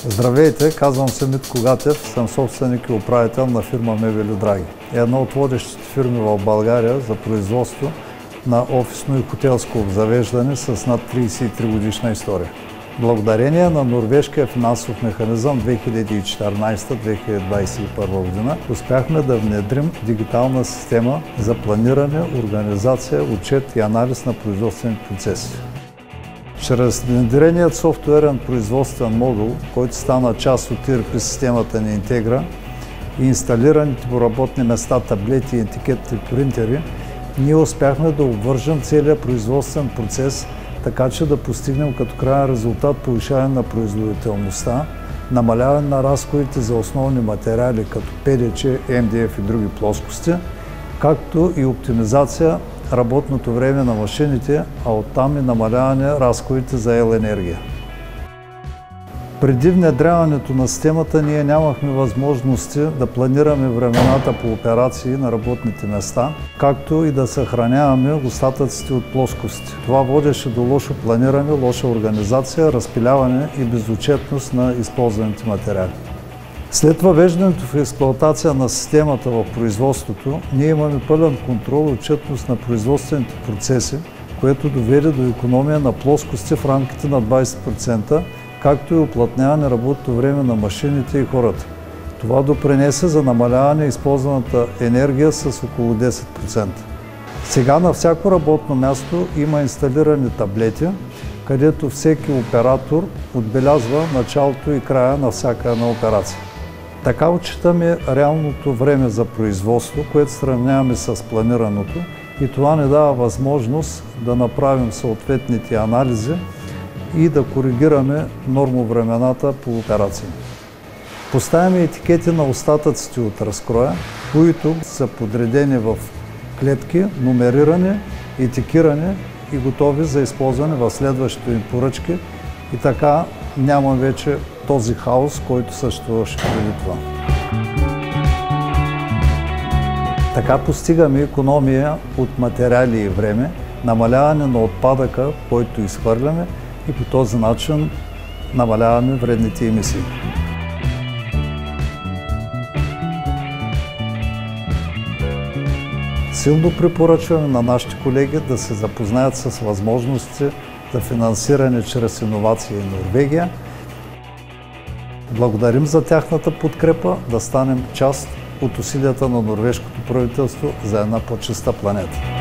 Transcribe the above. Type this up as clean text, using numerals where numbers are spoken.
Здравейте, казвам се Митко Гатев, съм собственик и управител на фирма Мебели Драги. Една от водещите фирми в България за производство на офисно и хотелско обзавеждане с над 33 годишна история. Благодарение на норвежкия финансов механизъм 2014-2021 година успяхме да внедрим дигитална система за планиране, организация, отчет и анализ на производствени процеси. Чрез внедреният софтуерен производствен модул, който стана част от ERP системата ни Интегра, и инсталираните по работни места таблети, етикети и принтери, ние успяхме да обвържем целият производствен процес, така че да постигнем като краен резултат повишаване на производителността, намаляване на разходите за основни материали като ПДЧ, МДФ и други плоскости, както и оптимизация работното време на машините, а оттам и намаляване разходите за ел.енергия. Преди внедряването на системата ние нямахме възможности да планираме времената по операции на работните места, както и да съхраняваме остатъците от плоскости. Това водеше до лошо планиране, лоша организация, разпиляване и безотчетност на използваните материали. След въвеждането в експлоатация на системата в производството, ние имаме пълен контрол и отчетност на производствените процеси, което доведе до икономия на плоскости в рамките на 20%, както и уплътняване работното време на машините и хората. Това допринесе за намаляване използваната енергия с около 10%. Сега на всяко работно място има инсталирани таблети, където всеки оператор отбелязва началото и края на всяка една операция. Така отчитаме реалното време за производство, което сравняваме с планираното, и това ни дава възможност да направим съответните анализи и да коригираме нормовремената по операции. Поставяме етикети на остатъците от разкроя, които са подредени в клетки, номерирани, етикирани и готови за използване в следващите им поръчки, и така няма вече този хаос, който съществуваше преди това. Така постигаме икономия от материали и време, намаляване на отпадъка, който изхвърляме, и по този начин намаляваме вредните емисии. Силно препоръчваме на нашите колеги да се запознаят с възможности за финансиране чрез иновации в Норвегия. Благодарим за тяхната подкрепа да станем част от усилията на норвежкото правителство за една по-чиста планета.